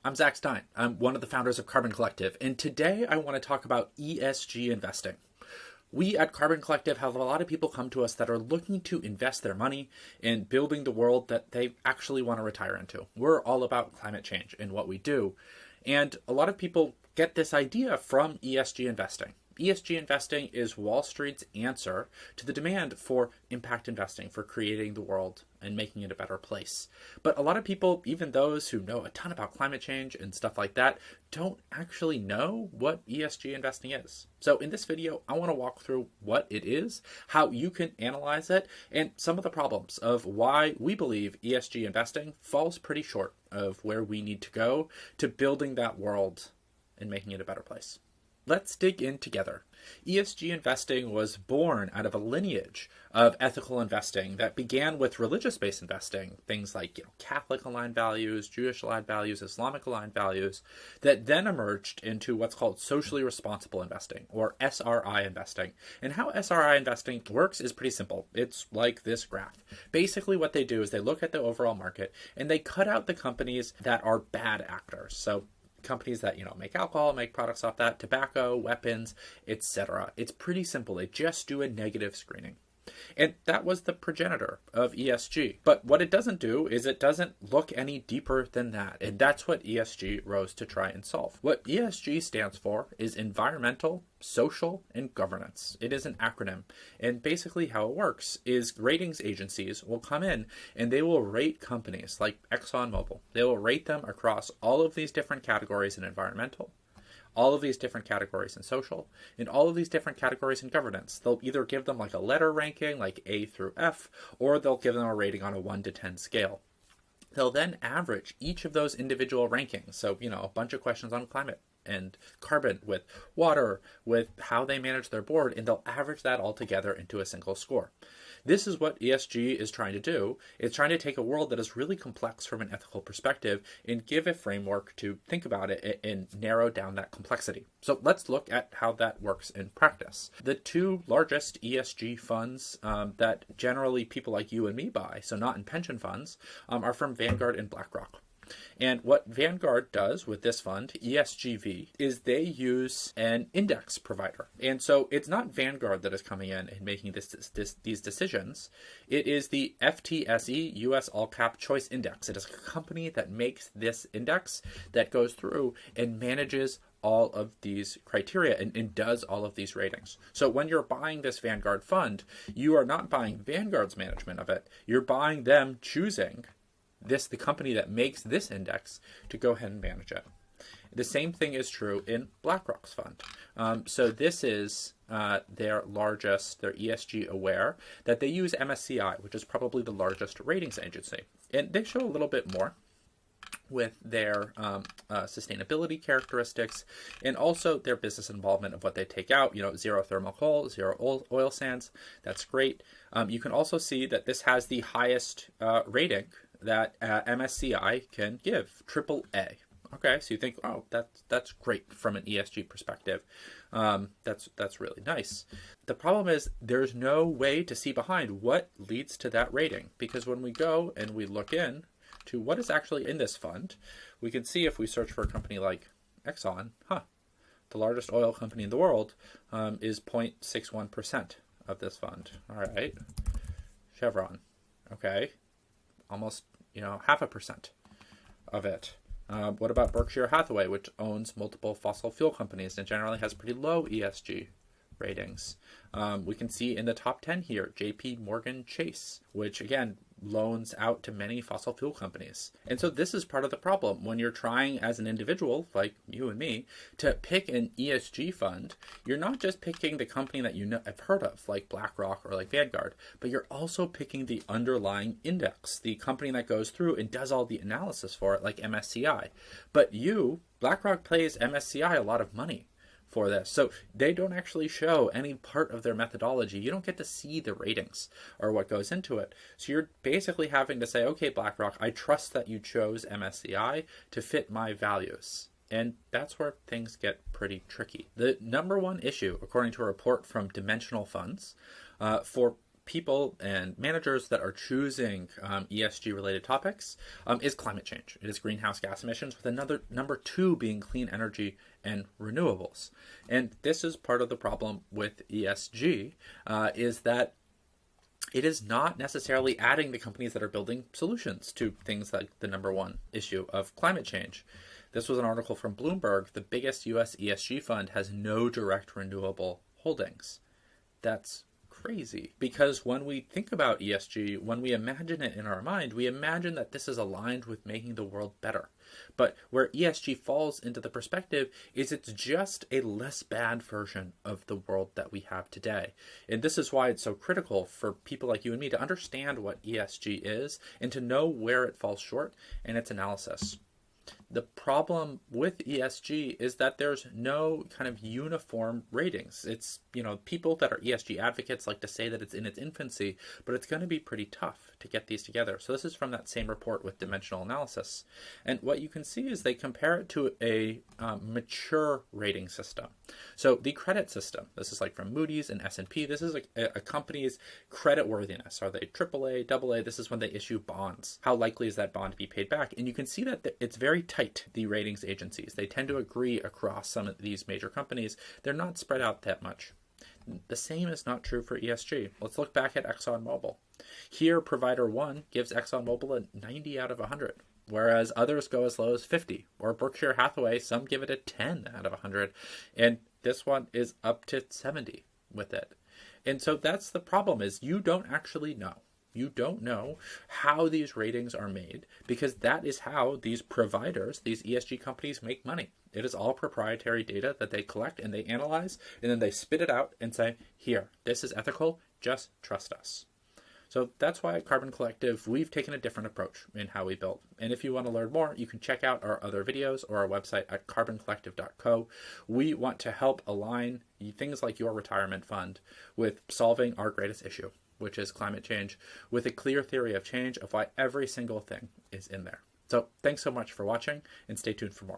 I'm Zach Stein. I'm one of the founders of Carbon Collective, and today I want to talk about ESG investing. We at Carbon Collective have a lot of people come to us that are looking to invest their money in building the world that they actually want to retire into. We're all about climate change in what we do, and a lot of people get this idea from ESG investing. ESG investing is Wall Street's answer to the demand for impact investing, for creating the world and making it a better place. But a lot of people, even those who know a ton about climate change and stuff like that, don't actually know what ESG investing is. So in this video, I want to walk through what it is, how you can analyze it, and some of the problems of why we believe ESG investing falls pretty short of where we need to go to building that world and making it a better place. Let's dig in together. ESG investing was born out of a lineage of ethical investing that began with religious-based investing, things like Catholic-aligned values, Jewish-aligned values, Islamic-aligned values, that then emerged into what's called socially responsible investing, or SRI investing. And how SRI investing works is pretty simple. It's like this graph. Basically what they do is they look at the overall market and they cut out the companies that are bad actors. So companies that, make alcohol, make products off that, tobacco, weapons, etc. It's pretty simple. They just do a negative screening. And that was the progenitor of ESG. But what it doesn't do is it doesn't look any deeper than that. And that's what ESG rose to try and solve. What ESG stands for is environmental, social, and governance. It is an acronym. And basically how it works is ratings agencies will come in and they will rate companies like ExxonMobil. They will rate them across all of these different categories in environmental, all of these different categories in social, and all of these different categories in governance. They'll either give them like a letter ranking, like A through F, or they'll give them a rating on a 1 to 10 scale. They'll then average each of those individual rankings. So, a bunch of questions on climate and carbon, with water, with how they manage their board, and they'll average that all together into a single score. This is what ESG is trying to do. It's trying to take a world that is really complex from an ethical perspective and give a framework to think about it and narrow down that complexity. So let's look at how that works in practice. The two largest ESG funds that generally people like you and me buy, so not in pension funds, are from Vanguard and BlackRock. And what Vanguard does with this fund, ESGV, is they use an index provider. And so it's not Vanguard that is coming in and making these decisions. It is the FTSE US All Cap Choice Index. It is a company that makes this index that goes through and manages all of these criteria and does all of these ratings. So when you're buying this Vanguard fund, you are not buying Vanguard's management of it. You're buying them choosing the company that makes this index to go ahead and manage it. The same thing is true in BlackRock's fund. So this is their ESG aware, that they use MSCI, which is probably the largest ratings agency. And they show a little bit more with their sustainability characteristics and also their business involvement of what they take out, zero thermal coal, zero oil sands. That's great. You can also see that this has the highest rating that MSCI can give, AAA. Okay, so you think, oh, that's great from an ESG perspective. That's really nice. The problem is there's no way to see behind what leads to that rating, because when we go and we look in to what is actually in this fund, we can see if we search for a company like Exxon, the largest oil company in the world, is 0.61% of this fund. All right, Chevron, okay, almost 0.5% of it. What about Berkshire Hathaway, which owns multiple fossil fuel companies and generally has pretty low ESG ratings? We can see in the top 10 here, JP Morgan Chase, which again loans out to many fossil fuel companies. And so this is part of the problem. When you're trying as an individual, like you and me, to pick an ESG fund, you're not just picking the company that have heard of, like BlackRock or like Vanguard, but you're also picking the underlying index, the company that goes through and does all the analysis for it, like MSCI. But BlackRock pays MSCI a lot of money for this. So they don't actually show any part of their methodology. You don't get to see the ratings or what goes into it. So you're basically having to say, okay, BlackRock, I trust that you chose MSCI to fit my values. And that's where things get pretty tricky. The number one issue, according to a report from Dimensional Funds, for people and managers that are choosing ESG related topics is climate change. It is greenhouse gas emissions, with another number 2 being clean energy and renewables. And this is part of the problem with ESG, is that it is not necessarily adding the companies that are building solutions to things like the number 1 issue of climate change. This was an article from Bloomberg. The biggest US ESG fund has no direct renewable holdings. That's crazy, because when we think about ESG, when we imagine it in our mind, we imagine that this is aligned with making the world better. But where ESG falls into the perspective is it's just a less bad version of the world that we have today. And this is why it's so critical for people like you and me to understand what ESG is and to know where it falls short in its analysis. The problem with ESG is that there's no kind of uniform ratings. It's, people that are ESG advocates like to say that it's in its infancy, but it's going to be pretty tough to get these together. So this is from that same report with dimensional analysis. And what you can see is they compare it to a mature rating system. So the credit system, this is like from Moody's and S&P. This is a company's credit worthiness. Are they AAA, AA? This is when they issue bonds. How likely is that bond to be paid back? And you can see that it's very tight, the ratings agencies. They tend to agree across some of these major companies. They're not spread out that much. The same is not true for ESG. Let's look back at ExxonMobil. Here, provider 1 gives ExxonMobil a 90 out of 100, whereas others go as low as 50. Or Berkshire Hathaway, some give it a 10 out of 100, and this one is up to 70 with it. And so that's the problem, is you don't actually know. You don't know how these ratings are made, because that is how these providers, these ESG companies, make money. It is all proprietary data that they collect and they analyze, and then they spit it out and say, here, this is ethical, just trust us. So that's why at Carbon Collective, we've taken a different approach in how we build. And if you want to learn more, you can check out our other videos or our website at carboncollective.co. We want to help align things like your retirement fund with solving our greatest issue, which is climate change, with a clear theory of change of why every single thing is in there. So thanks so much for watching, and stay tuned for more.